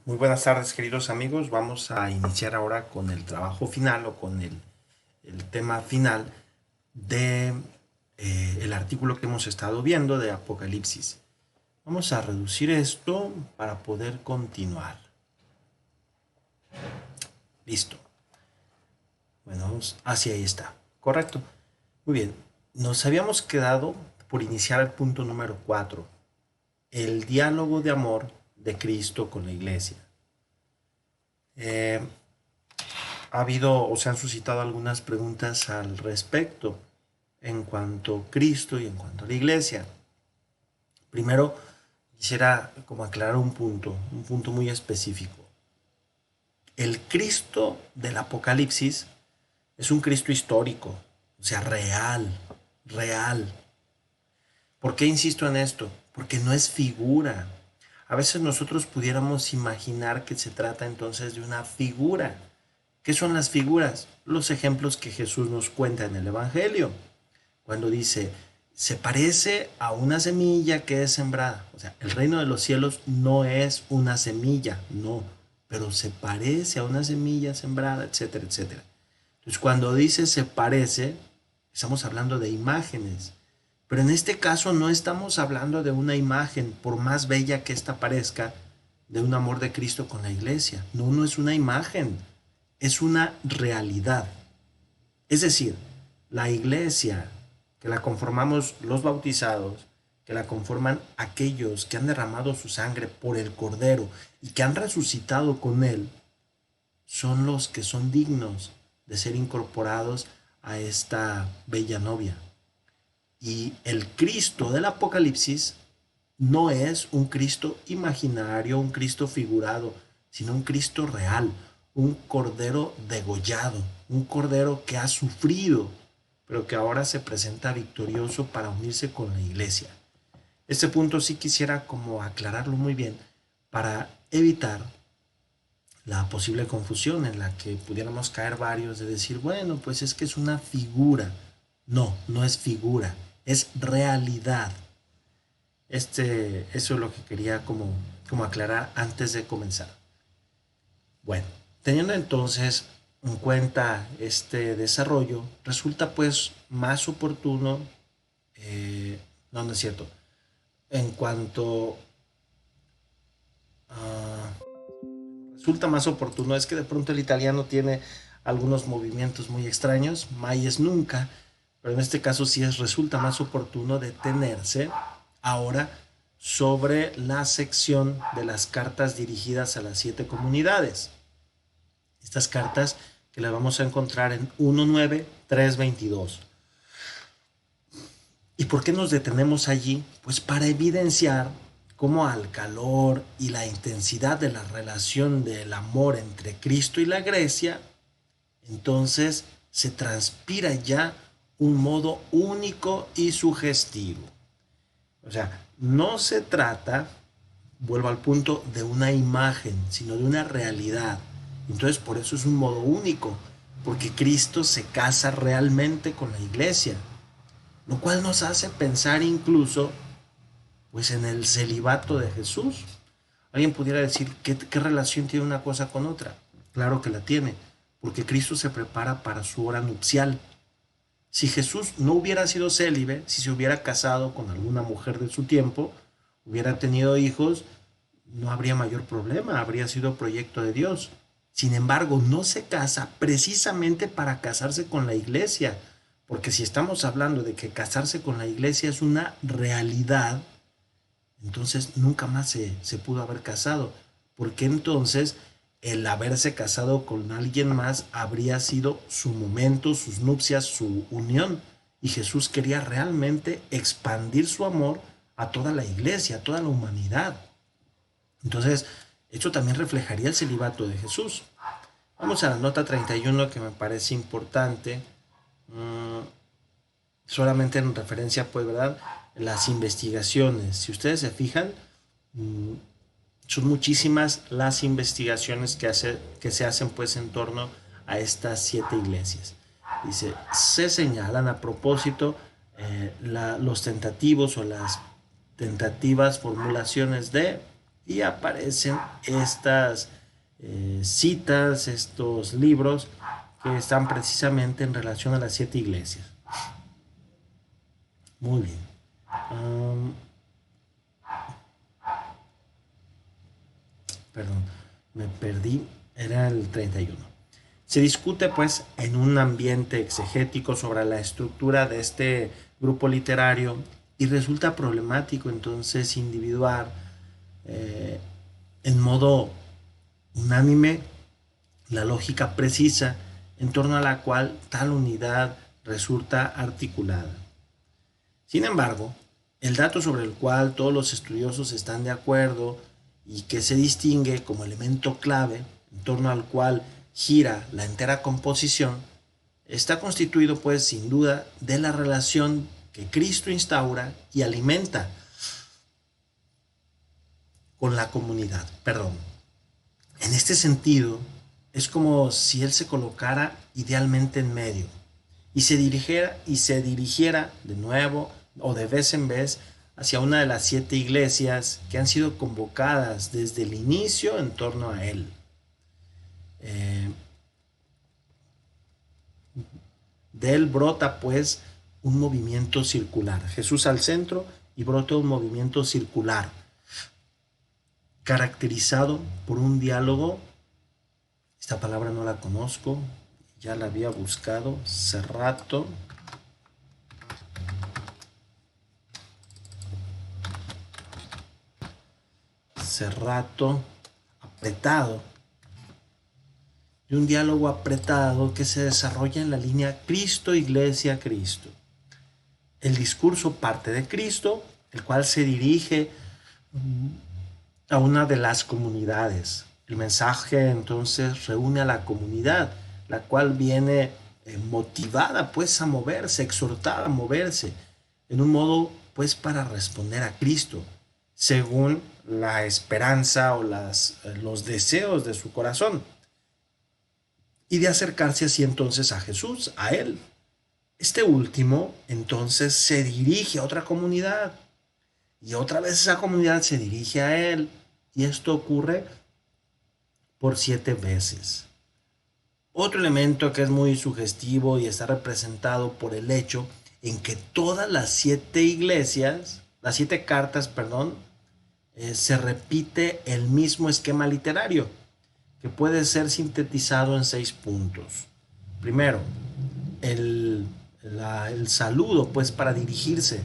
Muy buenas tardes, queridos amigos. Vamos a iniciar ahora con el trabajo final o con el tema final de el artículo que hemos estado viendo de Apocalipsis. Vamos a reducir esto para poder continuar. Listo. Bueno, vamos hacia ahí está. Correcto. Muy bien. Nos habíamos quedado por iniciar el punto número 4. El diálogo de amor de Cristo con la iglesia. Eh, ha habido o se han suscitado algunas preguntas al respecto en cuanto a Cristo y en cuanto a la iglesia. Primero, quisiera como aclarar un punto muy específico. El Cristo del Apocalipsis es un Cristo histórico, o sea, real. ¿Por qué insisto en esto? Porque no es figura. A veces nosotros pudiéramos imaginar que se trata entonces de una figura. ¿Qué son las figuras? Los ejemplos que Jesús nos cuenta en el Evangelio. Cuando dice, se parece a una semilla que es sembrada. O sea, el reino de los cielos no es una semilla, no, pero se parece a una semilla sembrada, etcétera, etcétera. Entonces, cuando dice se parece, estamos hablando de imágenes. Pero en este caso no estamos hablando de una imagen, por más bella que ésta parezca, de un amor de Cristo con la iglesia. No, no es una imagen, es una realidad. Es decir, la iglesia que la conformamos los bautizados, que la conforman aquellos que han derramado su sangre por el Cordero y que han resucitado con él, son los que son dignos de ser incorporados a esta bella novia. Y el Cristo del Apocalipsis no es un Cristo imaginario, un Cristo figurado, sino un Cristo real, un cordero degollado, un cordero que ha sufrido, pero que ahora se presenta victorioso para unirse con la iglesia. Este punto sí quisiera como aclararlo muy bien para evitar la posible confusión en la que pudiéramos caer varios de decir, bueno, pues es que es una figura. No, no es figura, es realidad. Eso es lo que quería como aclarar antes de comenzar. Bueno, teniendo entonces en cuenta este desarrollo, resulta pues más oportuno, no, no es cierto, en cuanto resulta más oportuno, es que de pronto el italiano tiene algunos movimientos muy extraños, mai es nunca, pero en este caso sí resulta más oportuno detenerse ahora sobre la sección de las cartas dirigidas a las 7 comunidades. Estas cartas que las vamos a encontrar en 1.9.3.22. ¿Y por qué nos detenemos allí? Pues para evidenciar cómo al calor y la intensidad de la relación del amor entre Cristo y la Grecia, entonces se transpira ya un modo único y sugestivo. O sea, no se trata, vuelvo al punto, de una imagen, sino de una realidad. Entonces por eso es un modo único, porque Cristo se casa realmente con la iglesia, lo cual nos hace pensar incluso pues en el celibato de Jesús. Alguien pudiera decir, ¿qué relación tiene una cosa con otra? Claro que la tiene, porque Cristo se prepara para su hora nupcial. Si Jesús no hubiera sido célibe, si se hubiera casado con alguna mujer de su tiempo, hubiera tenido hijos, no habría mayor problema, habría sido proyecto de Dios. Sin embargo, no se casa precisamente para casarse con la iglesia, porque si estamos hablando de que casarse con la iglesia es una realidad, entonces nunca más se pudo haber casado, porque entonces el haberse casado con alguien más habría sido su momento, sus nupcias, su unión. Y Jesús quería realmente expandir su amor a toda la iglesia, a toda la humanidad. Entonces, esto también reflejaría el celibato de Jesús. Vamos a la nota 31 que me parece importante. Solamente en referencia, pues, ¿verdad? Las investigaciones. Si ustedes se fijan, son muchísimas las investigaciones que se hacen pues en torno a estas 7 iglesias. Dice, se señalan a propósito los tentativos o las tentativas formulaciones de, y aparecen estas citas, estos libros que están precisamente en relación a las 7 iglesias. Muy bien. Perdón, me perdí, era el 31. Se discute pues en un ambiente exegético sobre la estructura de este grupo literario y resulta problemático entonces individuar en modo unánime la lógica precisa en torno a la cual tal unidad resulta articulada. Sin embargo, el dato sobre el cual todos los estudiosos están de acuerdo y que se distingue como elemento clave en torno al cual gira la entera composición, está constituido pues sin duda de la relación que Cristo instaura y alimenta con la comunidad. Perdón. En este sentido, es como si Él se colocara idealmente en medio y se dirigiera de nuevo o de vez en vez hacia una de las 7 iglesias que han sido convocadas desde el inicio en torno a Él. De Él brota pues un movimiento circular. Jesús al centro y brota un movimiento circular, caracterizado por un diálogo. Esta palabra no la conozco, ya la había buscado hace rato. Apretado. De un diálogo apretado que se desarrolla en la línea Cristo, Iglesia, Cristo. El discurso parte de Cristo, el cual se dirige a una de las comunidades. El mensaje entonces reúne a la comunidad, la cual viene motivada pues a moverse, exhortada a moverse, en un modo pues para responder a Cristo, según la esperanza o los deseos de su corazón, y de acercarse así entonces a Jesús, a Él. Este último entonces se dirige a otra comunidad, y otra vez esa comunidad se dirige a Él, y esto ocurre por 7 veces. Otro elemento que es muy sugestivo y está representado por el hecho en que todas las 7 iglesias, las 7 cartas, perdón, se repite el mismo esquema literario, que puede ser sintetizado en 6 puntos. Primero, el saludo, pues, para dirigirse,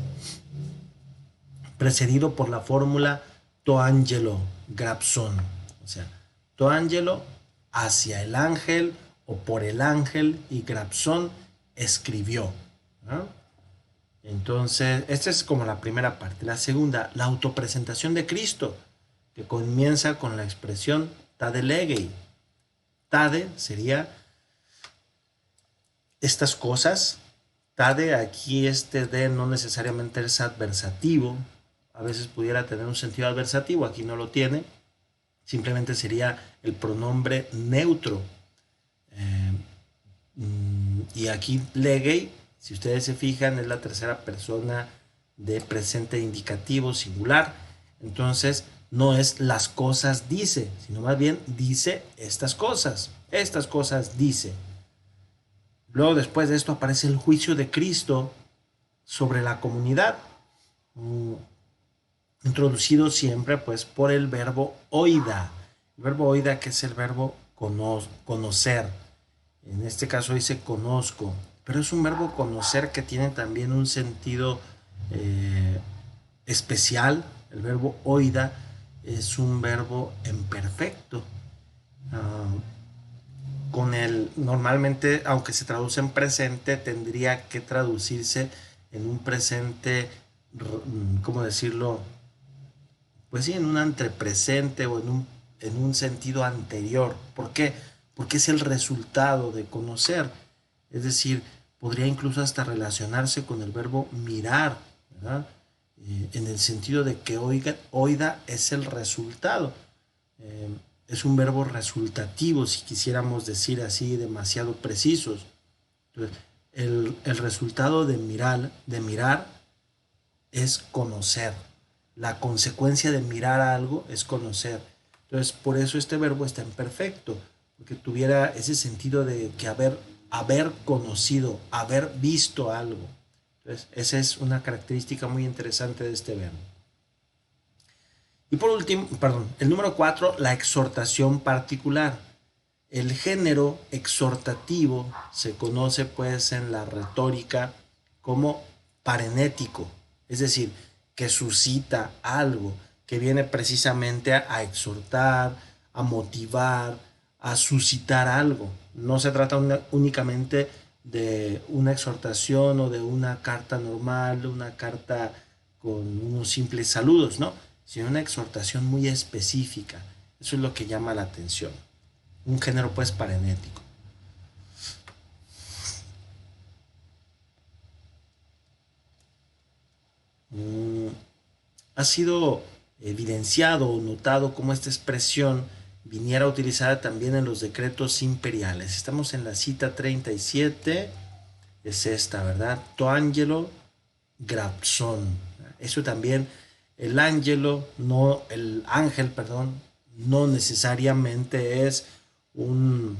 precedido por la fórmula to angelo grapson, o sea, to angelo hacia el ángel o por el ángel, y grapson escribió, ¿no? Entonces, esta es como la primera parte. La segunda, la autopresentación de Cristo, que comienza con la expresión tade legei. Tade sería estas cosas. Tade, aquí este de no necesariamente es adversativo, a veces pudiera tener un sentido adversativo, aquí no lo tiene, simplemente sería el pronombre neutro. Y aquí legei, si ustedes se fijan, es la tercera persona de presente indicativo singular. Entonces, no es las cosas dice, sino más bien dice estas cosas. Estas cosas dice. Luego, después de esto, aparece el juicio de Cristo sobre la comunidad, introducido siempre pues por el verbo oida. El verbo oida, que es el verbo conocer. En este caso dice conozco, pero es un verbo conocer que tiene también un sentido especial. El verbo oida es un verbo imperfecto. Con el, normalmente, aunque se traduce en presente, tendría que traducirse en un presente, ¿cómo decirlo? Pues sí, en un antepresente o en un sentido anterior. ¿Por qué? Porque es el resultado de conocer. Es decir, podría incluso hasta relacionarse con el verbo mirar, ¿verdad? En el sentido de que oida es el resultado. Es un verbo resultativo, si quisiéramos decir así, demasiado precisos. Entonces, el resultado de mirar es conocer. la consecuencia de mirar algo es conocer. Entonces, por eso este verbo está en perfecto, porque tuviera ese sentido de que haber conocido, haber visto algo. Entonces, esa es una característica muy interesante de este verbo. Y por último, el número 4, la exhortación particular. El género exhortativo se conoce pues en la retórica como parenético, es decir, que suscita algo, que viene precisamente a exhortar, a motivar, a suscitar algo. No se trata únicamente de una exhortación o de una carta normal, de una carta con unos simples saludos, ¿no? Sino una exhortación muy específica. Eso es lo que llama la atención. Un género pues parenético. Ha sido evidenciado o notado cómo esta expresión viniera utilizada también en los decretos imperiales. Estamos en la cita 37, es esta, ¿verdad? To angelo grapson. Eso también, el ángel, perdón, no necesariamente es un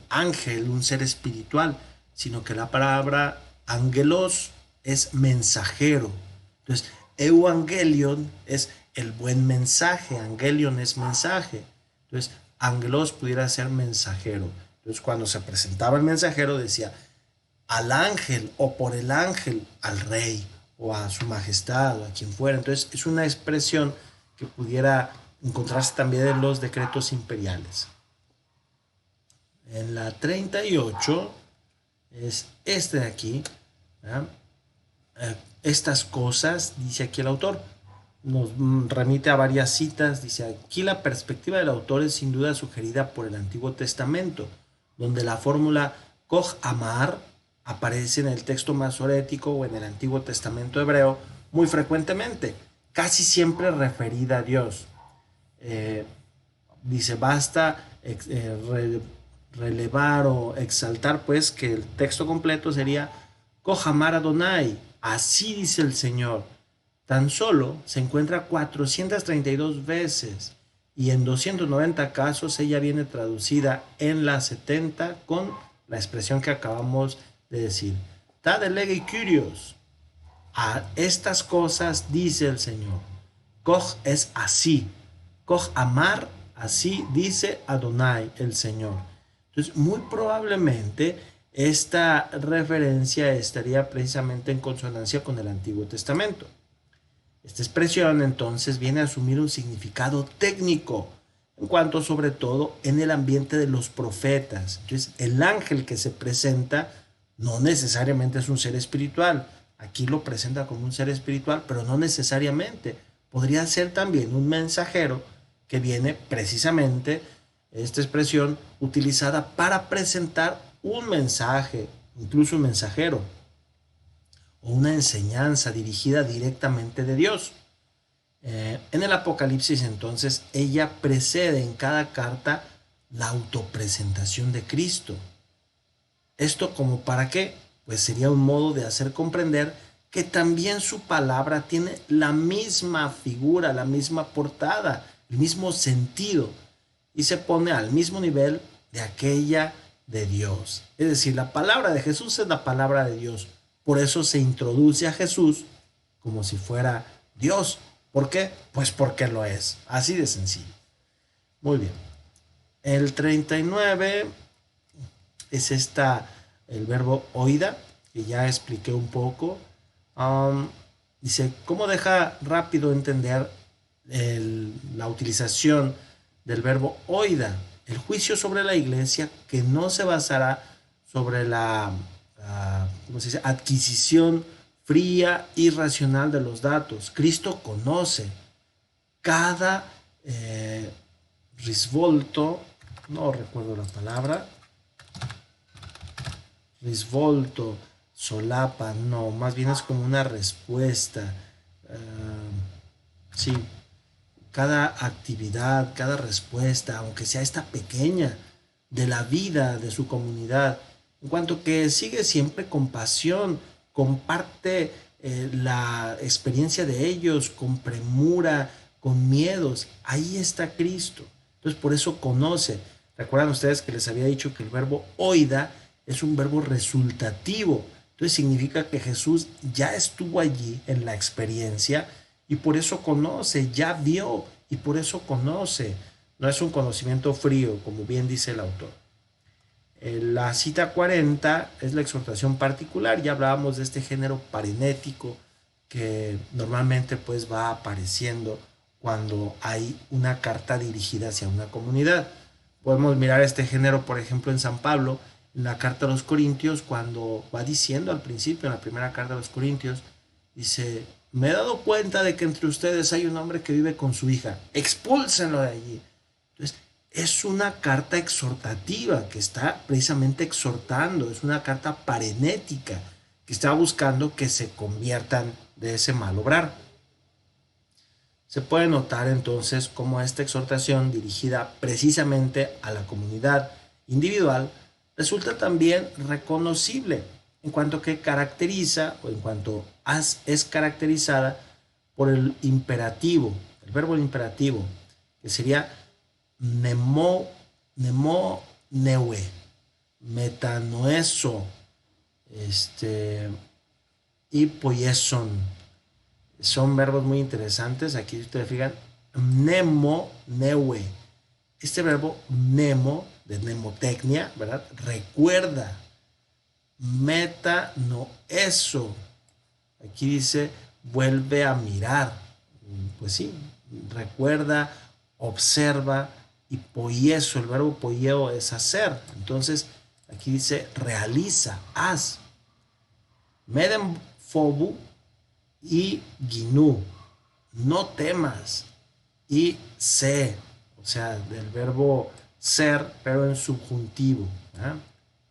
ángel, un ser espiritual, sino que la palabra angelos es mensajero. Entonces, evangelion es el buen mensaje, angelion es mensaje. Entonces, angelos pudiera ser mensajero. Entonces, cuando se presentaba el mensajero, decía al ángel o por el ángel al rey o a su majestad o a quien fuera. Entonces, es una expresión que pudiera encontrarse también en los decretos imperiales. En la 38 es este de aquí. Estas cosas, dice aquí el autor, nos remite a varias citas. Dice aquí la perspectiva del autor es sin duda sugerida por el Antiguo Testamento, donde la fórmula Koch Amar aparece en el texto masorético o en el Antiguo Testamento hebreo muy frecuentemente, casi siempre referida a Dios. Dice, basta relevar o exaltar pues que el texto completo sería Koch Amar Adonai, así dice el Señor. Tan solo se encuentra 432 veces y en 290 casos ella viene traducida en la 70 con la expresión que acabamos de decir. Ta delege curios. A estas cosas dice el Señor. Koch es así. Koch Amar, así dice Adonai, el Señor. Entonces, muy probablemente esta referencia estaría precisamente en consonancia con el Antiguo Testamento. Esta expresión entonces viene a asumir un significado técnico, en cuanto sobre todo en el ambiente de los profetas. Entonces, el ángel que se presenta no necesariamente es un ser espiritual. Aquí lo presenta como un ser espiritual, pero no necesariamente. Podría ser también un mensajero que viene precisamente, esta expresión, utilizada para presentar un mensaje, incluso un mensajero, o una enseñanza dirigida directamente de Dios. En el Apocalipsis entonces ella precede en cada carta la autopresentación de Cristo. ¿Esto como para qué? Pues sería un modo de hacer comprender que también su palabra tiene la misma figura, la misma portada, el mismo sentido y se pone al mismo nivel de aquella de Dios. Es decir, la palabra de Jesús es la palabra de Dios. Por eso se introduce a Jesús como si fuera Dios. ¿Por qué? Pues porque lo es. Así de sencillo. Muy bien. El 39 es el verbo oida, que ya expliqué un poco. Dice, ¿cómo deja rápido entender la utilización del verbo oida? El juicio sobre la iglesia que no se basará sobre la ¿cómo se dice? Adquisición fría y racional de los datos. Cristo conoce cada risvolto, no recuerdo la palabra, risvolto, solapa, no, más bien es como una respuesta. Sí, cada actividad, cada respuesta, aunque sea esta pequeña, de la vida de su comunidad, en cuanto que sigue siempre con pasión, comparte la experiencia de ellos con premura, con miedos. Ahí está Cristo. Entonces por eso conoce. ¿Recuerdan ustedes que les había dicho que el verbo oida es un verbo resultativo? Entonces significa que Jesús ya estuvo allí en la experiencia y por eso conoce, ya vio y por eso conoce. No es un conocimiento frío, como bien dice el autor. La cita 40 es la exhortación particular. Ya hablábamos de este género parenético que normalmente pues va apareciendo cuando hay una carta dirigida hacia una comunidad. Podemos mirar este género, por ejemplo, en San Pablo, en la carta a los Corintios, cuando va diciendo al principio, en la primera carta a los Corintios, dice, me he dado cuenta de que entre ustedes hay un hombre que vive con su hija, expúlsenlo de allí. Entonces, es una carta exhortativa que está precisamente exhortando, es una carta parenética que está buscando que se conviertan de ese mal obrar. Se puede notar entonces cómo esta exhortación dirigida precisamente a la comunidad individual resulta también reconocible en cuanto que caracteriza o en cuanto es caracterizada por el imperativo, el verbo imperativo, que sería nemo, neue, metanoeso, y poieson. Son verbos muy interesantes. Aquí ustedes fijan, nemo, neue. Este verbo nemo, de mnemotecnia, ¿verdad? Recuerda. Meta, no eso. Aquí dice, vuelve a mirar. Pues sí, recuerda, observa, y poieso, el verbo poieo es hacer. Entonces, aquí dice, realiza, haz. Medem fobu y ginú, no temas, y sé, o sea, del verbo ser, pero en subjuntivo, ¿eh?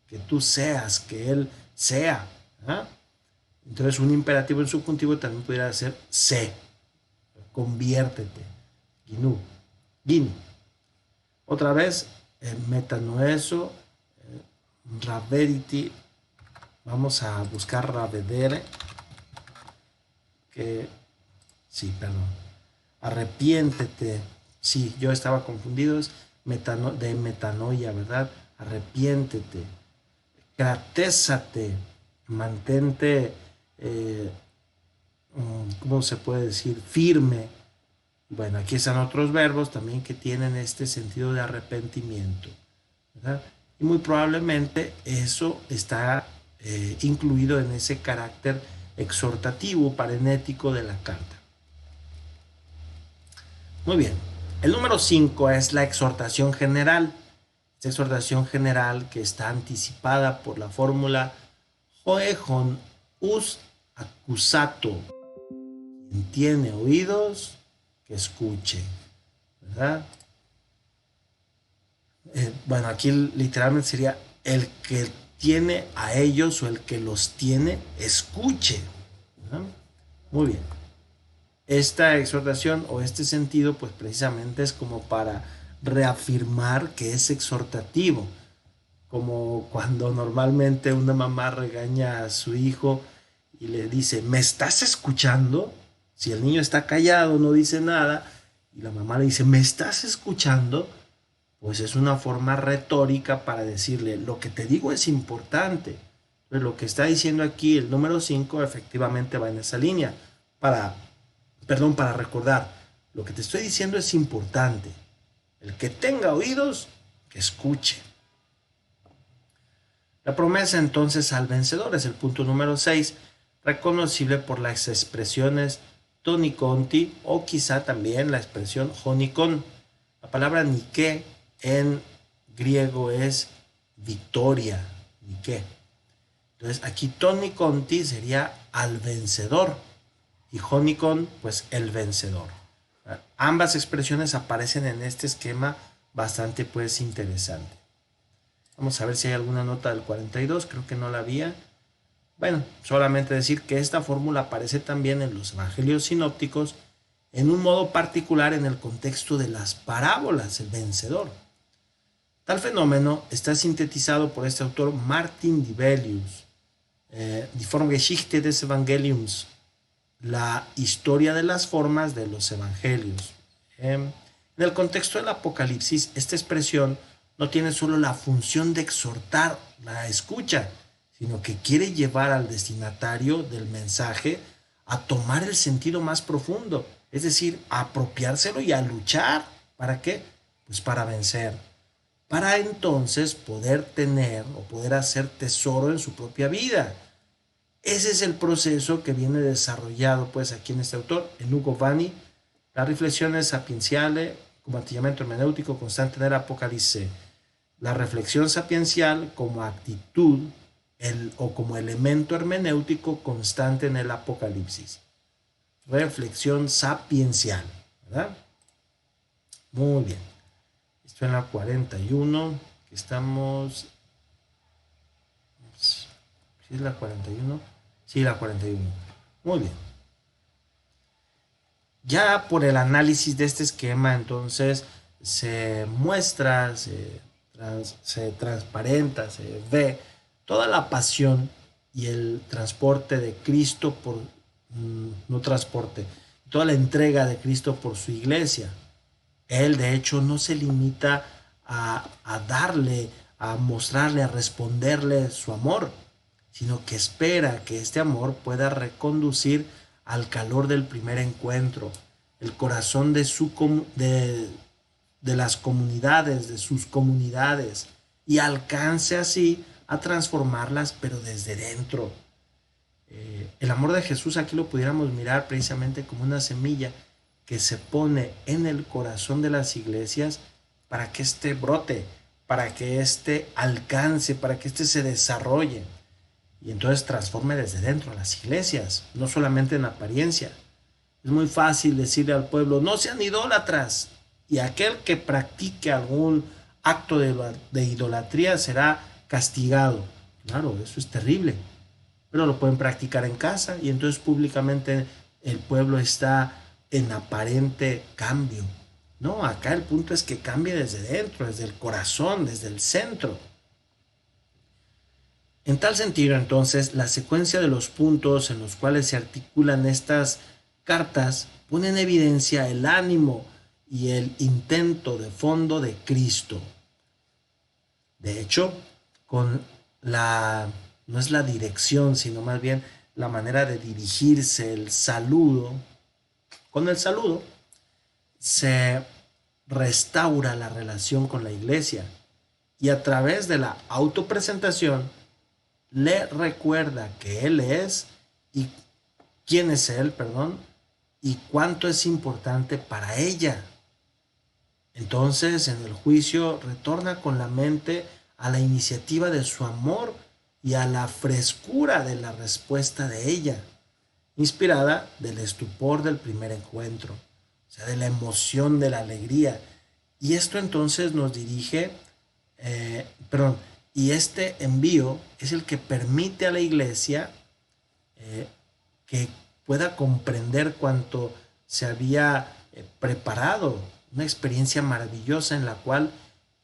Que tú seas, que él sea. ¿Eh? Entonces un imperativo en subjuntivo también pudiera ser sé, conviértete, ginú, gini. Otra vez, metanoeso, ravediti, vamos a buscar ravedere, que, sí, perdón, arrepiéntete, sí, yo estaba confundido, es de metanoia, ¿verdad? Arrepiéntete, cratésate, mantente, ¿cómo se puede decir? Firme. Bueno, aquí están otros verbos también que tienen este sentido de arrepentimiento, ¿verdad? Y muy probablemente eso está incluido en ese carácter exhortativo, parenético de la carta. Muy bien. El número 5 es la exhortación general. Esta exhortación general que está anticipada por la fórmula Hoejon us accusato. Quien tiene oídos, que escuche, ¿verdad? Bueno, aquí literalmente sería el que tiene a ellos o el que los tiene, escuche, ¿verdad? Muy bien. Esta exhortación o este sentido, pues precisamente es como para reafirmar que es exhortativo, como cuando normalmente una mamá regaña a su hijo y le dice, ¿me estás escuchando? Si el niño está callado, no dice nada, y la mamá le dice, ¿me estás escuchando? Pues es una forma retórica para decirle, lo que te digo es importante. Pero lo que está diciendo aquí el número 5 efectivamente va en esa línea, para recordar, lo que te estoy diciendo es importante. El que tenga oídos, que escuche. La promesa entonces al vencedor es el punto número 6, reconocible por las expresiones toniconti o quizá también la expresión honikon. La palabra nike en griego es victoria, nike. Entonces aquí toniconti sería al vencedor y honikon pues el vencedor. Ambas expresiones aparecen en este esquema bastante pues interesante. Vamos a ver si hay alguna nota del 42, creo que no la había. Bueno, solamente decir que esta fórmula aparece también en los evangelios sinópticos en un modo particular en el contexto de las parábolas, el vencedor. Tal fenómeno está sintetizado por este autor Martin Dibelius, Die Formgeschichte des Evangeliums, la historia de las formas de los evangelios. En el contexto del Apocalipsis, esta expresión no tiene solo la función de exhortar la escucha, sino que quiere llevar al destinatario del mensaje a tomar el sentido más profundo, es decir, a apropiárselo y a luchar. ¿Para qué? Pues para vencer, para entonces poder tener o poder hacer tesoro en su propia vida. Ese es el proceso que viene desarrollado pues aquí en este autor, en Ugo Vani, las riflessioni sapientiali como atteggiamento hermenéutico constante nel Apocalisse. La reflexión sapiencial como actitud o como elemento hermenéutico constante en el Apocalipsis. Reflexión sapiencial, ¿verdad? Muy bien. Esto en la 41, que estamos... ¿Sí es la 41? Sí, la 41. Muy bien. Ya por el análisis de este esquema, entonces se muestra, se transparenta, se ve toda la pasión y el transporte de Cristo por, no transporte, toda la entrega de Cristo por su iglesia. Él de hecho no se limita a darle, a mostrarle, a responderle su amor, sino que espera que este amor pueda reconducir al calor del primer encuentro, el corazón de las comunidades, de sus comunidades, y alcance así a transformarlas, pero desde dentro. El amor de Jesús aquí lo pudiéramos mirar precisamente como una semilla que se pone en el corazón de las iglesias para que éste brote, para que éste alcance, para que éste se desarrolle y entonces transforme desde dentro a las iglesias, no solamente en apariencia. Es muy fácil decirle al pueblo, no sean idólatras, y aquel que practique algún acto de idolatría será castigado. Claro, eso es terrible, pero lo pueden practicar en casa y entonces públicamente el pueblo está en aparente cambio. No, acá el punto es que cambie desde dentro, desde el corazón, desde el centro. En tal sentido, entonces, la secuencia de los puntos en los cuales se articulan estas cartas pone en evidencia el ánimo y el intento de fondo de Cristo. De hecho, con no es la dirección, sino más bien la manera de dirigirse, el saludo. Con el saludo se restaura la relación con la iglesia y a través de la autopresentación le recuerda que Él es y quién es Él, perdón, y cuánto es importante para ella. Entonces, en el juicio, retorna con la mente a la iniciativa de su amor y a la frescura de la respuesta de ella, inspirada del estupor del primer encuentro, o sea, de la emoción, de la alegría. Y esto entonces nos dirige, y este envío es el que permite a la iglesia que pueda comprender cuánto se había preparado, una experiencia maravillosa en la cual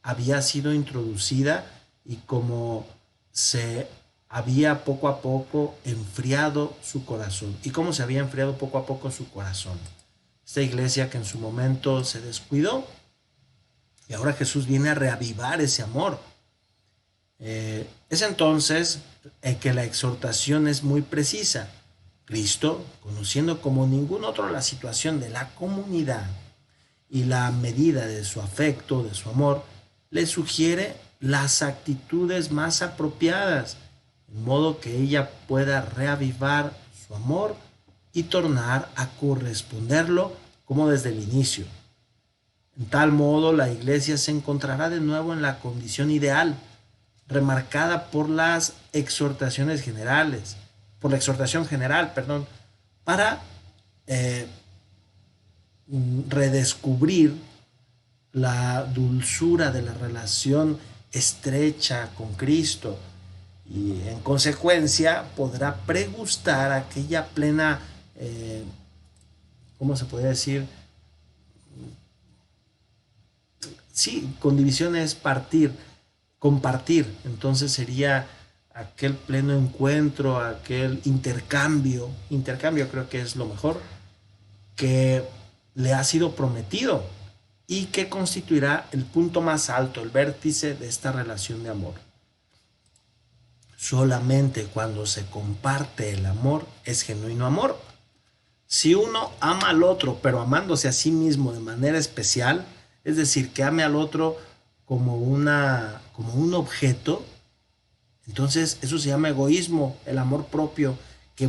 había sido introducida y como se había poco a poco enfriado su corazón. ¿Y cómo se había enfriado poco a poco su corazón? Esta iglesia que en su momento se descuidó y ahora Jesús viene a reavivar ese amor. Es entonces que la exhortación es muy precisa. Cristo, conociendo como ningún otro la situación de la comunidad y la medida de su afecto, de su amor, le sugiere las actitudes más apropiadas, en modo que ella pueda reavivar su amor y tornar a corresponderlo como desde el inicio. En tal modo, la iglesia se encontrará de nuevo en la condición ideal, remarcada por las exhortaciones generales, por la exhortación general, perdón, para redescubrir la dulzura de la relación estrecha con Cristo y en consecuencia podrá pregustar aquella plena, ¿cómo se podría decir? Sí, con división es partir, compartir, entonces sería aquel pleno encuentro, aquel intercambio creo que es lo mejor, que le ha sido prometido y que constituirá el punto más alto, el vértice de esta relación de amor. Solamente cuando se comparte el amor es genuino amor. Si uno ama al otro, pero amándose a sí mismo de manera especial, es decir, que ame al otro como un objeto, entonces eso se llama egoísmo. El amor propio que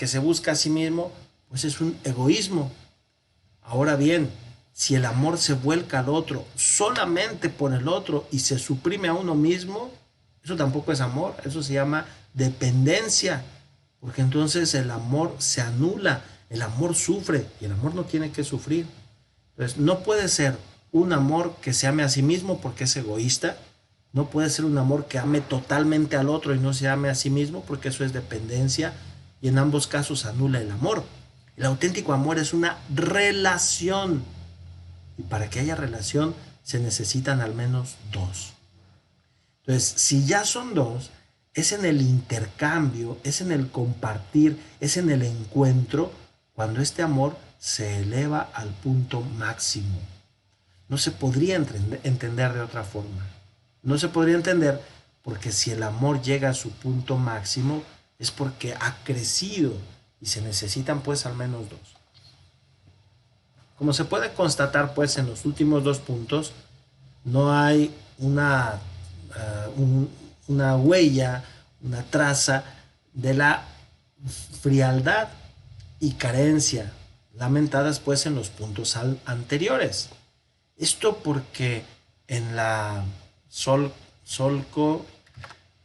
se busca a sí mismo, pues es un egoísmo. Ahora bien, si el amor se vuelca al otro solamente por el otro y se suprime a uno mismo, eso tampoco es amor, eso se llama dependencia, porque entonces el amor se anula, el amor sufre y el amor no tiene que sufrir. Entonces no puede ser un amor que se ame a sí mismo porque es egoísta, no puede ser un amor que ame totalmente al otro y no se ame a sí mismo porque eso es dependencia y en ambos casos anula el amor. El auténtico amor es una relación y para que haya relación se necesitan al menos dos. Entonces, si ya son dos, es en el intercambio, es en el compartir, es en el encuentro cuando este amor se eleva al punto máximo. No se podría entender de otra forma. No se podría entender porque si el amor llega a su punto máximo es porque ha crecido y se necesitan pues al menos dos. Como se puede constatar pues en los últimos dos puntos, no hay una huella, una traza de la frialdad y carencia lamentadas pues en los puntos anteriores. Esto porque en la Solco,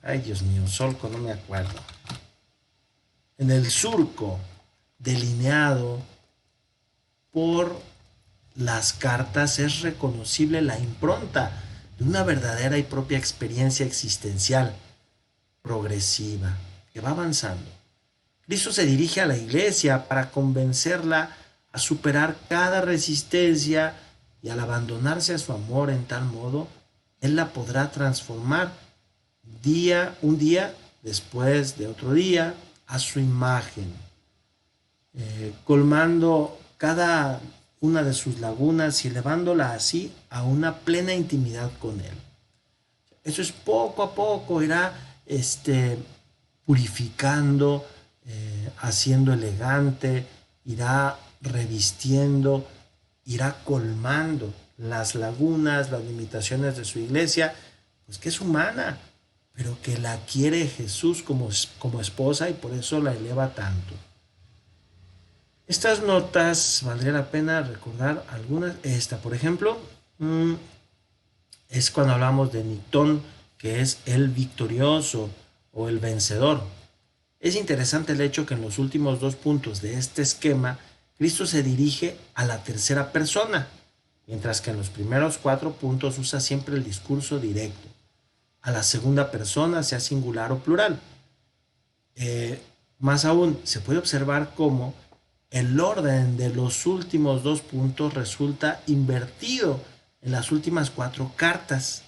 ay Dios mío, Solco no me acuerdo, en el surco delineado por las cartas es reconocible la impronta de una verdadera y propia experiencia existencial progresiva que va avanzando. Cristo se dirige a la iglesia para convencerla a superar cada resistencia y al abandonarse a su amor en tal modo, Él la podrá transformar un día después de otro día a su imagen, colmando cada una de sus lagunas y elevándola así a una plena intimidad con Él. Eso es poco a poco, irá purificando, haciendo elegante, irá revistiendo, irá colmando las lagunas, las limitaciones de su iglesia, pues que es humana, pero que la quiere Jesús como esposa y por eso la eleva tanto. Estas notas valdría la pena recordar algunas. Esta, por ejemplo, es cuando hablamos de Nictón, que es el victorioso o el vencedor. Es interesante el hecho que en los últimos dos puntos de este esquema, Cristo se dirige a la tercera persona, mientras que en los primeros cuatro puntos usa siempre el discurso directo. A la segunda persona, sea singular o plural. Más aún, se puede observar cómo el orden de los últimos dos puntos resulta invertido en las últimas cuatro cartas.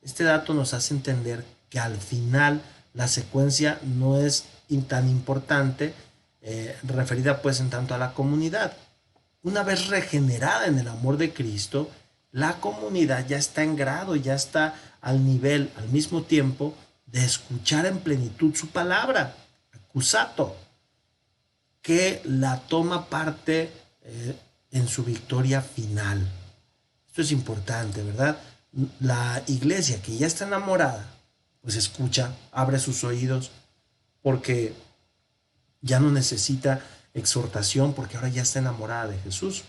Este dato nos hace entender que al final la secuencia no es tan importante, referida pues en tanto a la comunidad. Una vez regenerada en el amor de Cristo, la comunidad ya está en grado, ya está al nivel, al mismo tiempo, de escuchar en plenitud su palabra, accusato, que la toma parte en su victoria final. Esto es importante, ¿verdad? La iglesia que ya está enamorada, pues escucha, abre sus oídos, porque ya no necesita exhortación, porque ahora ya está enamorada de Jesús.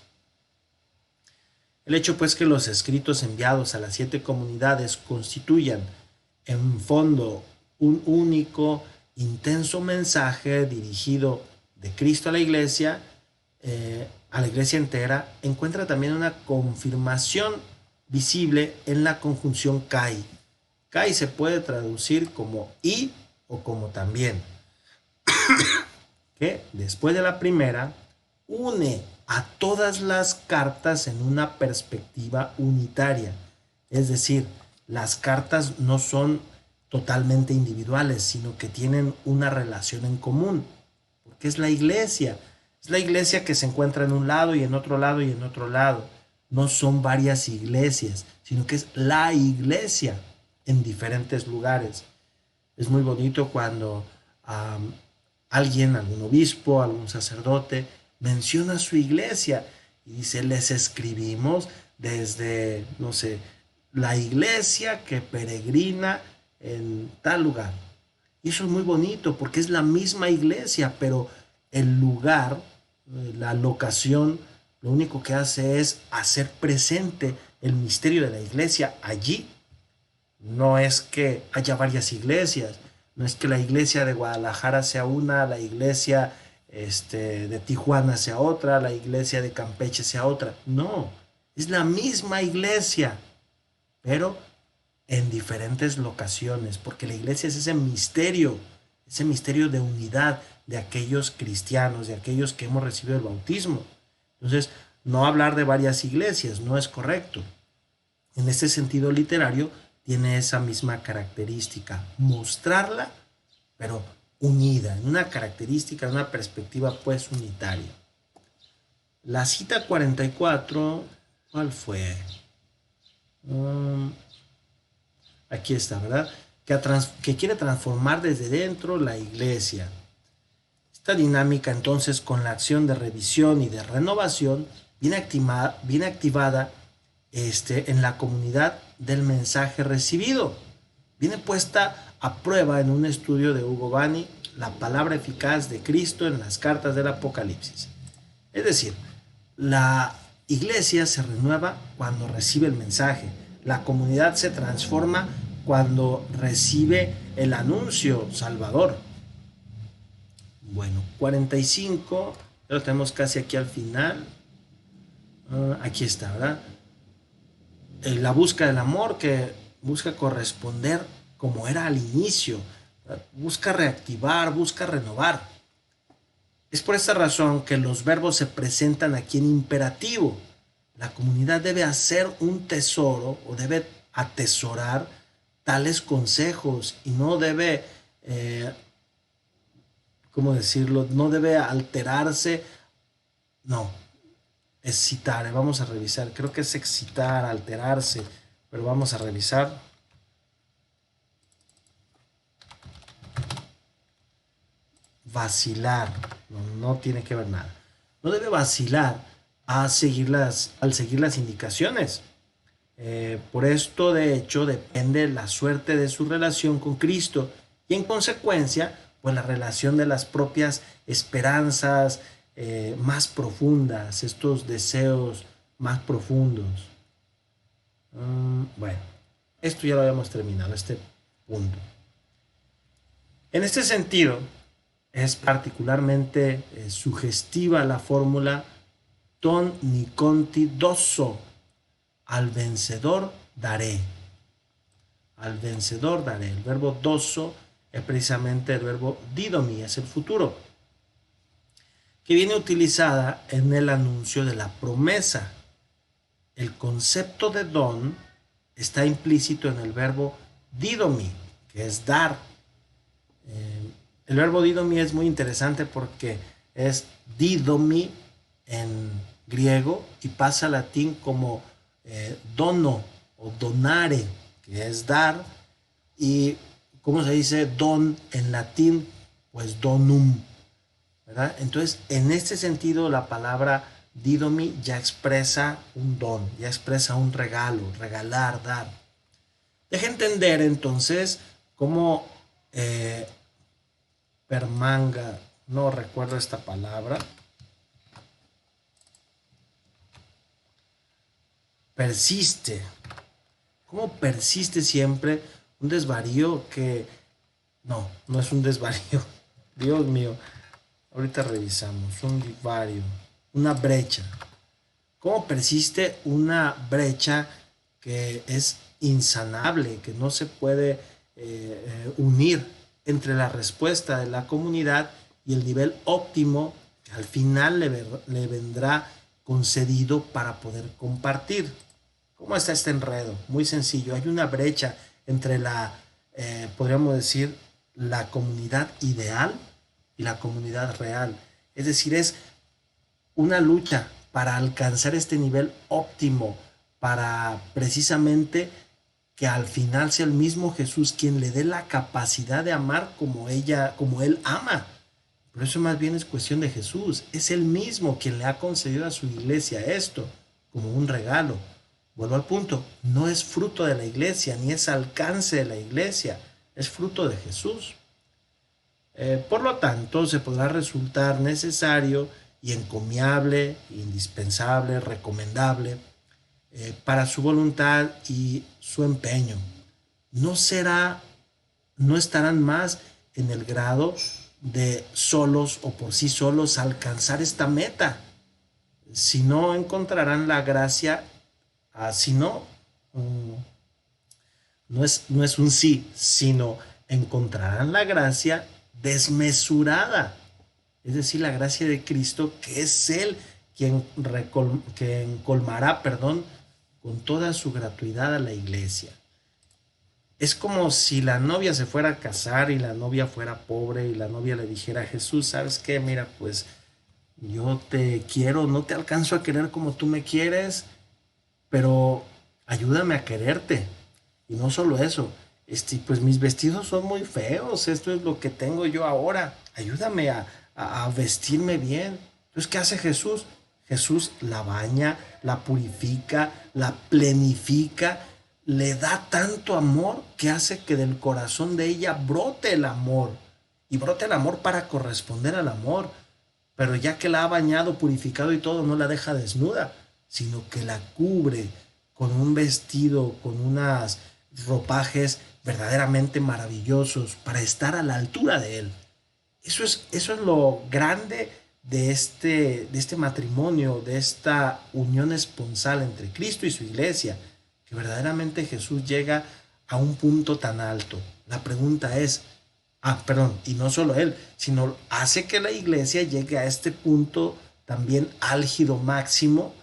El hecho pues que los escritos enviados a las 7 comunidades constituyan en fondo un único, intenso mensaje dirigido de Cristo a la iglesia entera, encuentra también una confirmación visible en la conjunción kai. Kai se puede traducir como y o como también, que después de la primera une a todas las cartas en una perspectiva unitaria. Es decir, las cartas no son totalmente individuales, sino que tienen una relación en común, porque es la iglesia. Es la iglesia que se encuentra en un lado y en otro lado y en otro lado. No son varias iglesias, sino que es la iglesia en diferentes lugares. Es muy bonito cuando alguien, algún obispo, algún sacerdote, menciona su iglesia y dice, les escribimos desde, no sé, la iglesia que peregrina en tal lugar. Y eso es muy bonito porque es la misma iglesia, pero el lugar, la locación, lo único que hace es hacer presente el misterio de la iglesia allí. No es que haya varias iglesias, no es que la iglesia de Guadalajara sea una, la iglesia de Tijuana sea otra, la iglesia de Campeche sea otra. No, es la misma iglesia, pero en diferentes locaciones, porque la iglesia es ese misterio de unidad de aquellos cristianos, de aquellos que hemos recibido el bautismo. Entonces, no hablar de varias iglesias no es correcto. En este sentido literario, tiene esa misma característica, mostrarla, pero unida, en una característica, en una perspectiva pues unitaria. La cita 44, ¿cuál fue? Aquí está, ¿verdad? Que quiere transformar desde dentro la iglesia. Esta dinámica entonces con la acción de revisión y de renovación viene activada en la comunidad del mensaje recibido. Viene puesta a prueba en un estudio de Hugo Bani la palabra eficaz de Cristo en las cartas del Apocalipsis. Es decir, la iglesia se renueva cuando recibe el mensaje. La comunidad se transforma cuando recibe el anuncio salvador. Bueno, 45, ya lo tenemos casi aquí al final. Aquí está, ¿verdad? La búsqueda del amor que busca corresponder como era al inicio, ¿verdad? Busca reactivar, busca renovar. Es por esta razón que los verbos se presentan aquí en imperativo. La comunidad debe hacer un tesoro o debe atesorar tales consejos y no debe, ¿cómo decirlo? No debe alterarse. No, excitar, vamos a revisar, creo que es excitar, alterarse, pero vamos a revisar. Vacilar, no tiene que ver nada. No debe vacilar al seguir las indicaciones. Por esto, de hecho, depende la suerte de su relación con Cristo y en consecuencia, pues la relación de las propias esperanzas más profundas, estos deseos más profundos. Bueno, esto ya lo habíamos terminado, este punto. En este sentido, es particularmente sugestiva la fórmula ton niconti dosso, al vencedor daré. Al vencedor daré. El verbo dosso es precisamente el verbo didomi, es el futuro, que viene utilizada en el anuncio de la promesa. El concepto de don está implícito en el verbo didomi, que es dar. El verbo didomi es muy interesante porque es didomi en griego y pasa al latín como dono o donare, que es dar, y ¿cómo se dice don en latín? Pues donum, ¿verdad? Entonces, en este sentido, la palabra didomi ya expresa un don, ya expresa un regalo, regalar, dar. Deja entender entonces cómo permanga, no recuerdo esta palabra, persiste. ¿Cómo persiste siempre un desvarío que no es un desvarío? Dios mío, ahorita revisamos, un divario, una brecha. ¿Cómo persiste una brecha que es insanable, que no se puede unir entre la respuesta de la comunidad y el nivel óptimo que al final le vendrá concedido para poder compartir? ¿Cómo está este enredo? Muy sencillo. Hay una brecha entre podríamos decir, la comunidad ideal y la comunidad real. Es decir, es una lucha para alcanzar este nivel óptimo, para precisamente que al final sea el mismo Jesús quien le dé la capacidad de amar como él ama. Pero eso más bien es cuestión de Jesús. Es él mismo quien le ha concedido a su iglesia esto como un regalo. Vuelvo al punto, no es fruto de la iglesia, ni es alcance de la iglesia, es fruto de Jesús. Por lo tanto, se podrá resultar necesario y encomiable, indispensable, recomendable para su voluntad y su empeño. No será, no estarán más en el grado de solos o por sí solos alcanzar esta meta, si no encontrarán la gracia, si no, no es un sí, sino encontrarán la gracia desmesurada. Es decir, la gracia de Cristo, que es Él quien colmará, perdón, con toda su gratuidad a la iglesia. Es como si la novia se fuera a casar y la novia fuera pobre y la novia le dijera a Jesús, ¿sabes qué? Mira, pues yo te quiero, no te alcanzo a querer como tú me quieres, pero ayúdame a quererte. Y no solo eso, pues mis vestidos son muy feos, esto es lo que tengo yo ahora, ayúdame a vestirme bien. Entonces, ¿qué hace Jesús? Jesús la baña, la purifica, la plenifica, le da tanto amor que hace que del corazón de ella brote el amor. Y brote el amor para corresponder al amor. Pero ya que la ha bañado, purificado y todo, no la deja desnuda, sino que la cubre con un vestido, con unas ropajes verdaderamente maravillosos para estar a la altura de él. Eso es lo grande de este matrimonio, de esta unión esponsal entre Cristo y su iglesia, que verdaderamente Jesús llega a un punto tan alto. La pregunta es, perdón, y no solo él, sino hace que la iglesia llegue a este punto también álgido máximo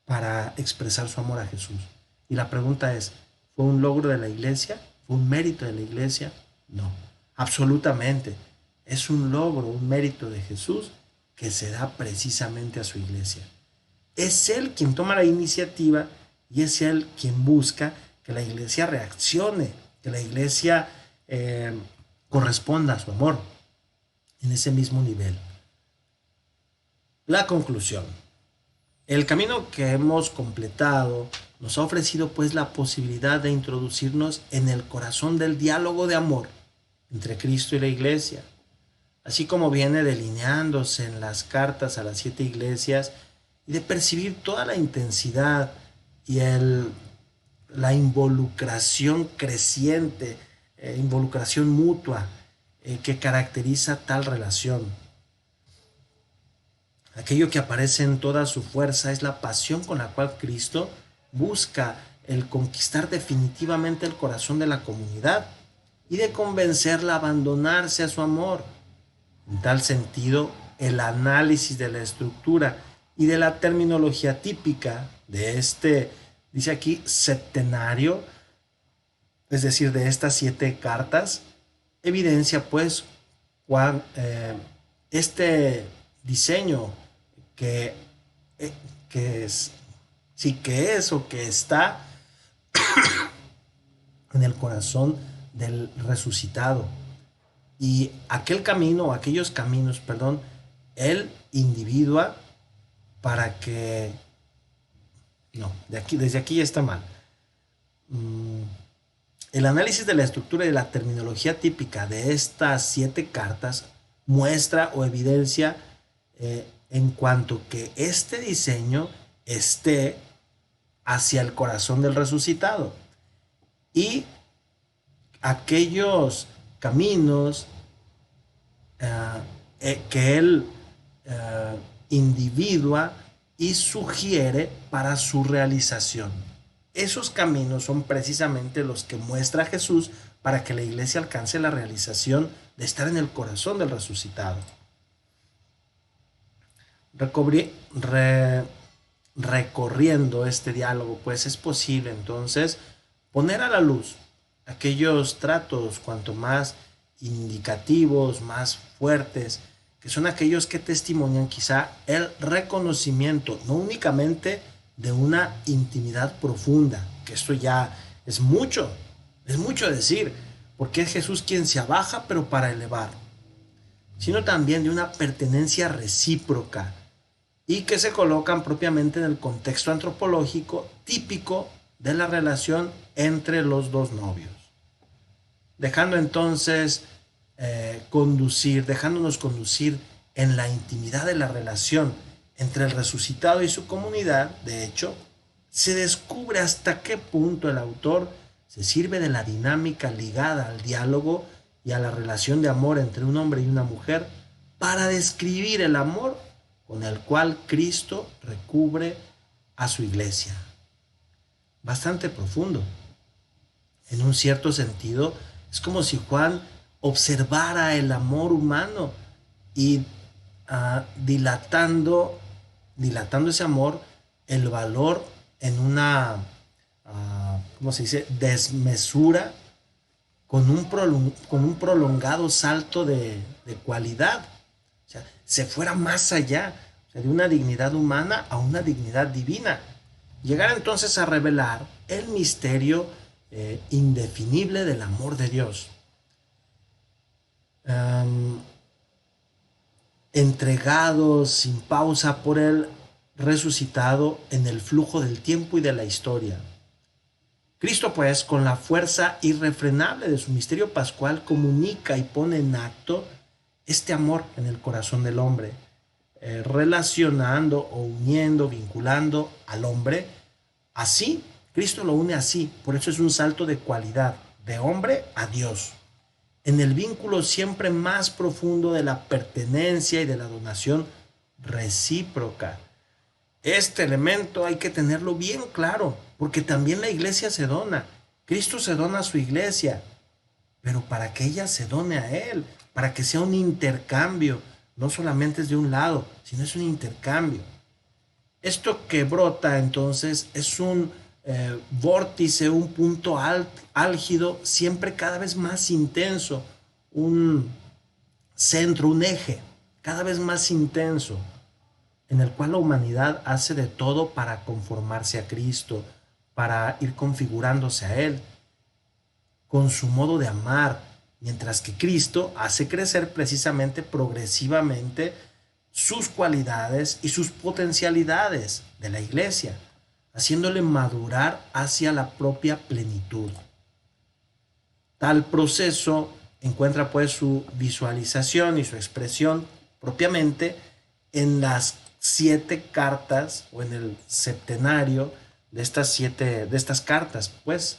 para expresar su amor a Jesús. Y la pregunta es, ¿fue un logro de la iglesia? ¿Fue un mérito de la iglesia? No, absolutamente. Es un logro, un mérito de Jesús que se da precisamente a su iglesia. Es Él quien toma la iniciativa y es Él quien busca que la iglesia reaccione, que la iglesia corresponda a su amor en ese mismo nivel. La conclusión. El camino que hemos completado nos ha ofrecido pues la posibilidad de introducirnos en el corazón del diálogo de amor entre Cristo y la iglesia, así como viene delineándose en las cartas a las 7 iglesias, y de percibir toda la intensidad y la involucración creciente, involucración mutua que caracteriza tal relación. Aquello que aparece en toda su fuerza es la pasión con la cual Cristo busca el conquistar definitivamente el corazón de la comunidad y de convencerla a abandonarse a su amor. En tal sentido, el análisis de la estructura y de la terminología típica de dice aquí, septenario, es decir, de estas 7 cartas, evidencia pues este diseño que, que es, sí que es o que está en el corazón del resucitado. Y aquellos caminos, perdón, él individua para que, no, desde aquí ya está mal. El análisis de la estructura y de la terminología típica de estas 7 cartas muestra o evidencia en cuanto que este diseño esté hacia el corazón del resucitado y aquellos caminos que él individua y sugiere para su realización. Esos caminos son precisamente los que muestra Jesús para que la iglesia alcance la realización de estar en el corazón del resucitado. Recorriendo este diálogo, pues es posible entonces poner a la luz aquellos tratos cuanto más indicativos, más fuertes, que son aquellos que testimonian quizá el reconocimiento, no únicamente de una intimidad profunda, que esto ya es mucho decir, porque es Jesús quien se abaja, pero para elevar, sino también de una pertenencia recíproca y que se colocan propiamente en el contexto antropológico típico de la relación entre los dos novios. Dejando entonces dejándonos conducir en la intimidad de la relación entre el resucitado y su comunidad, de hecho, se descubre hasta qué punto el autor se sirve de la dinámica ligada al diálogo y a la relación de amor entre un hombre y una mujer para describir el amor con el cual Cristo recubre a su iglesia. Bastante profundo. En un cierto sentido, es como si Juan observara el amor humano y dilatando ese amor, el valor en una, ¿cómo se dice?, desmesura con un prolongado salto de cualidad. O sea, se fuera más allá, o sea, de una dignidad humana a una dignidad divina. Llegar entonces a revelar el misterio indefinible del amor de Dios. Entregados sin pausa por el resucitado en el flujo del tiempo y de la historia. Cristo, pues, con la fuerza irrefrenable de su misterio pascual, comunica y pone en acto este amor en el corazón del hombre, relacionando o uniendo, vinculando al hombre. Así, Cristo lo une así, por eso es un salto de cualidad, de hombre a Dios, en el vínculo siempre más profundo de la pertenencia y de la donación recíproca. Este elemento hay que tenerlo bien claro, porque también la iglesia se dona. Cristo se dona a su iglesia, pero para que ella se done a Él, para que sea un intercambio, no solamente es de un lado, sino es un intercambio. Esto que brota entonces es un vórtice, un punto álgido, siempre cada vez más intenso, un centro, un eje, cada vez más intenso, en el cual la humanidad hace de todo para conformarse a Cristo, para ir configurándose a Él, con su modo de amar, mientras que Cristo hace crecer precisamente progresivamente sus cualidades y sus potencialidades de la iglesia, haciéndole madurar hacia la propia plenitud. Tal proceso encuentra pues su visualización y su expresión propiamente en las 7 cartas o en el septenario de estas cartas, pues,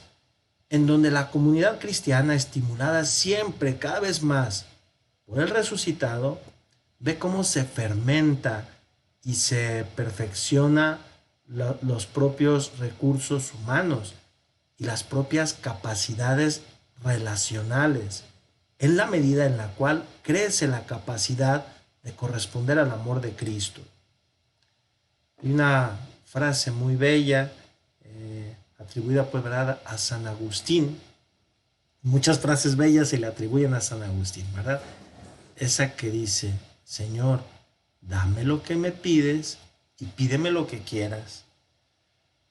en donde la comunidad cristiana, estimulada siempre cada vez más por el resucitado, ve cómo se fermenta y se perfecciona los propios recursos humanos y las propias capacidades relacionales, en la medida en la cual crece la capacidad de corresponder al amor de Cristo. Hay una frase muy bella atribuida pues, ¿verdad?, a San Agustín. Muchas frases bellas se le atribuyen a San Agustín, ¿verdad? Esa que dice: Señor, dame lo que me pides y pídeme lo que quieras.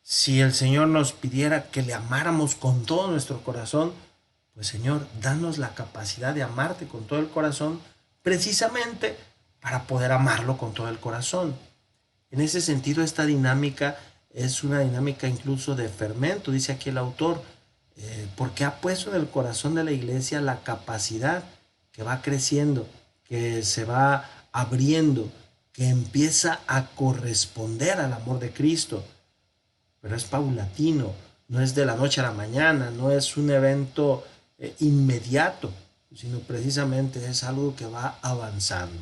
Si el Señor nos pidiera que le amáramos con todo nuestro corazón, pues Señor, danos la capacidad de amarte con todo el corazón, precisamente para poder amarlo con todo el corazón. En ese sentido, esta dinámica es una dinámica incluso de fermento, dice aquí el autor, porque ha puesto en el corazón de la iglesia la capacidad que va creciendo, que se va abriendo, que empieza a corresponder al amor de Cristo. Pero es paulatino, no es de la noche a la mañana, no es un evento inmediato, sino precisamente es algo que va avanzando.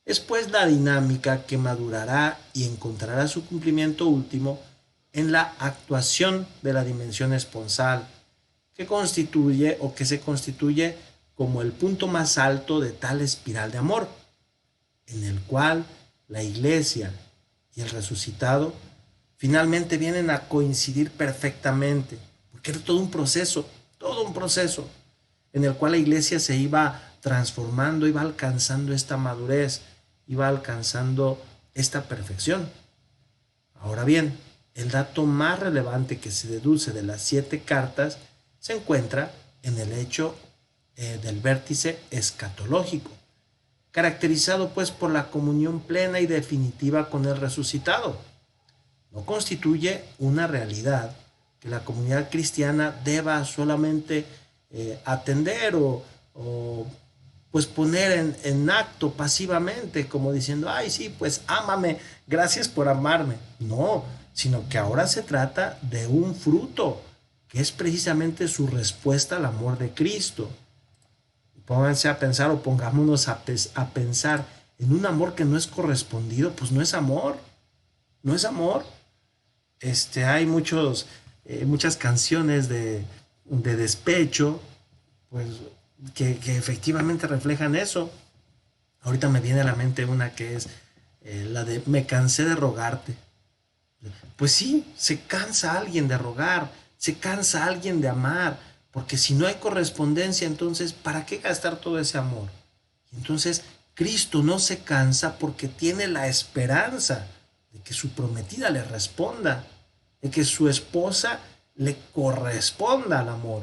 Es pues la dinámica que madurará y encontrará su cumplimiento último en la actuación de la dimensión esponsal, que se constituye como el punto más alto de tal espiral de amor, en el cual la iglesia y el resucitado finalmente vienen a coincidir perfectamente, porque era todo un proceso, un proceso en el cual la iglesia se iba transformando, iba alcanzando esta madurez, iba alcanzando esta perfección. Ahora bien, el dato más relevante que se deduce de las 7 cartas se encuentra en el hecho del vértice escatológico, caracterizado pues por la comunión plena y definitiva con el resucitado. No constituye una realidad que la comunidad cristiana deba solamente atender o pues poner en acto pasivamente, como diciendo, ay sí, pues ámame, gracias por amarme. No, sino que ahora se trata de un fruto, que es precisamente su respuesta al amor de Cristo. Pónganse a pensar o pongámonos a pensar en un amor que no es correspondido, pues no es amor, no es amor. Hay muchas canciones de despecho, pues que efectivamente reflejan eso. Ahorita me viene a la mente una que es la de me cansé de rogarte. Pues sí, se cansa alguien de rogar, se cansa alguien de amar, porque si no hay correspondencia, entonces, ¿para qué gastar todo ese amor? Entonces, Cristo no se cansa porque tiene la esperanza de que su prometida le responda, de que su esposa le corresponda al amor.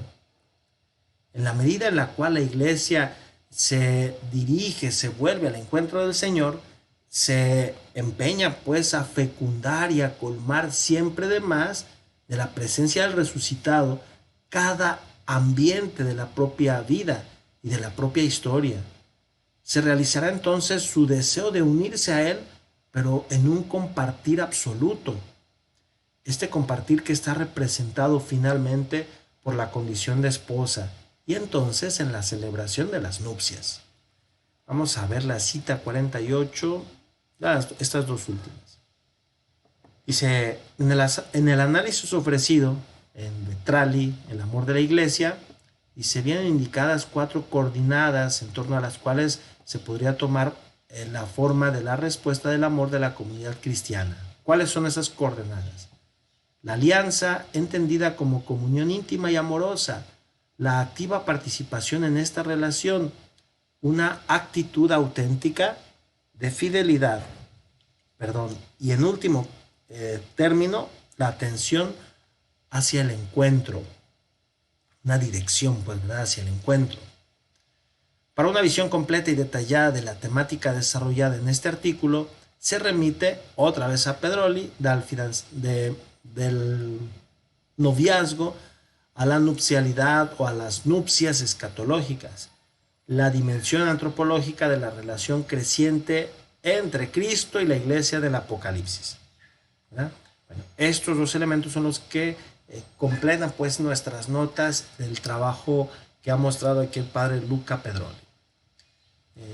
En la medida en la cual la iglesia se dirige, se vuelve al encuentro del Señor, se empeña pues a fecundar y a colmar siempre de más de la presencia del resucitado cada ambiente de la propia vida y de la propia historia. Se realizará entonces su deseo de unirse a Él, pero en un compartir absoluto. Este compartir que está representado finalmente por la condición de esposa y entonces en la celebración de las nupcias. Vamos a ver la cita 48, estas dos últimas. Dice, en el análisis ofrecido en Trali, el amor de la iglesia, y se vienen indicadas 4 coordenadas en torno a las cuales se podría tomar la forma de la respuesta del amor de la comunidad cristiana. ¿Cuáles son esas coordenadas? La alianza, entendida como comunión íntima y amorosa, la activa participación en esta relación, una actitud auténtica de fidelidad, y en último término, la atención hacia el encuentro, una dirección pues, ¿verdad? Hacia el encuentro. Para una visión completa y detallada de la temática desarrollada en este artículo, se remite otra vez a Pedroli del noviazgo a la nupcialidad o a las nupcias escatológicas, la dimensión antropológica de la relación creciente entre Cristo y la iglesia del Apocalipsis. ¿Verdad? Bueno, estos 2 elementos son los que completan pues nuestras notas del trabajo que ha mostrado aquí el padre Luca Pedroli.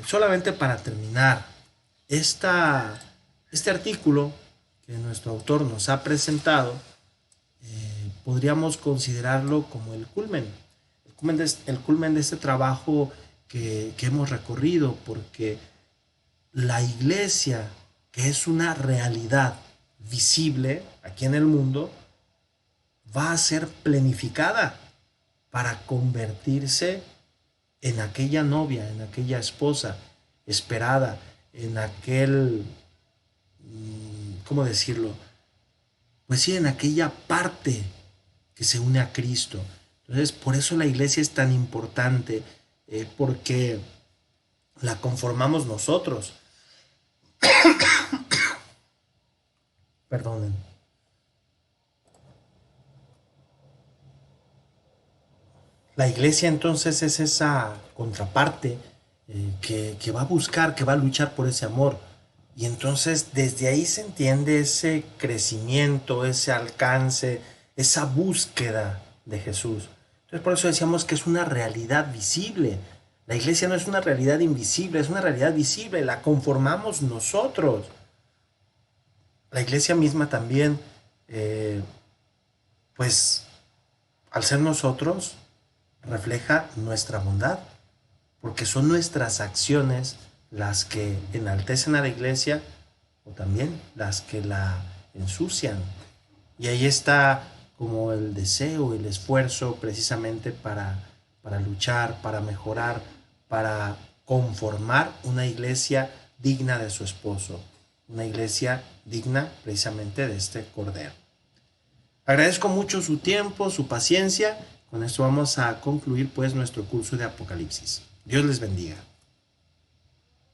Solamente para terminar, este artículo que nuestro autor nos ha presentado, podríamos considerarlo como el culmen de este trabajo que hemos recorrido, porque la iglesia, que es una realidad visible aquí en el mundo, va a ser planificada para convertirse en aquella novia, en aquella esposa esperada, en aquel, ¿cómo decirlo? Pues sí, en aquella parte que se une a Cristo. Entonces, por eso la iglesia es tan importante, porque la conformamos nosotros. Perdonen. La iglesia entonces es esa contraparte que va a buscar, que va a luchar por ese amor. Y entonces desde ahí se entiende ese crecimiento, ese alcance, esa búsqueda de Jesús. Entonces por eso decíamos que es una realidad visible. La iglesia no es una realidad invisible, es una realidad visible, la conformamos nosotros. La iglesia misma también, pues al ser nosotros, refleja nuestra bondad, porque son nuestras acciones las que enaltecen a la iglesia o también las que la ensucian. Y ahí está como el deseo, el esfuerzo precisamente para luchar, para mejorar, para conformar una iglesia digna de su esposo, una iglesia digna precisamente de este Cordero. Agradezco mucho su tiempo, su paciencia. Con esto vamos a concluir pues nuestro curso de Apocalipsis. Dios les bendiga.